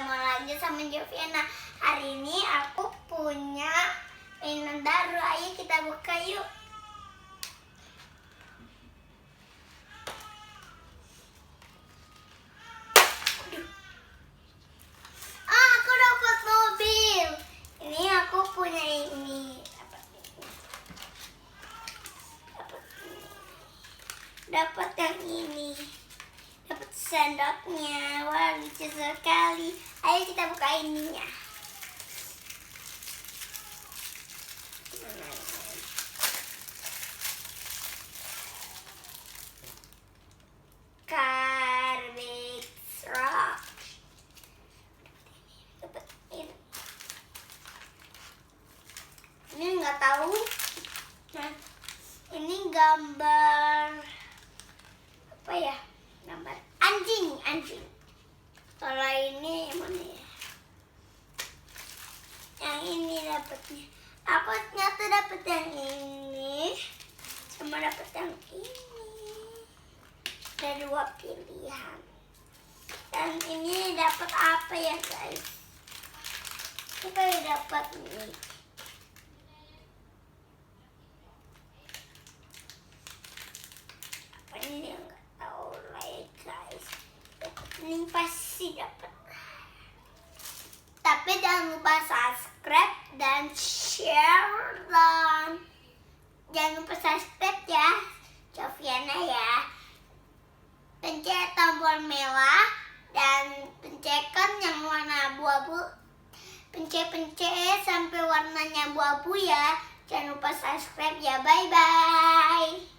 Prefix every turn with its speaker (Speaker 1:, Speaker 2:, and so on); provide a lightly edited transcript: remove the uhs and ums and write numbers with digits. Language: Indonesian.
Speaker 1: kita mau lanjut sama Joviana. Hari ini aku punya mainan baru. Ayo kita buka yuk. Aku dapat mobil. Ini aku punya ini. Dapat yang ini. Dapat sendoknya. Wah, lucu sekali. Ayo kita buka ininya. Garbage rock. Dapat ini. Ini nggak tahu. Nah, ini gambar apa ya? Gambar anjing. Kalau ini mana ya? Yang ini dapatnya. Aku ternyata dapat yang ini, sama dapat yang ini. Ada 2 pilihan. Dan ini dapat apa ya guys? Kita dapat ini. Apa ini yang nggak tahu lah ya guys. Ini pasti dapat. Tapi jangan lupa subscribe dan share dan jangan lupa subscribe ya, Joviana ya. Pencet tombol merah dan pencetkan yang warna abu-abu. Pencet sampai warnanya abu-abu ya. Jangan lupa subscribe ya. Bye bye.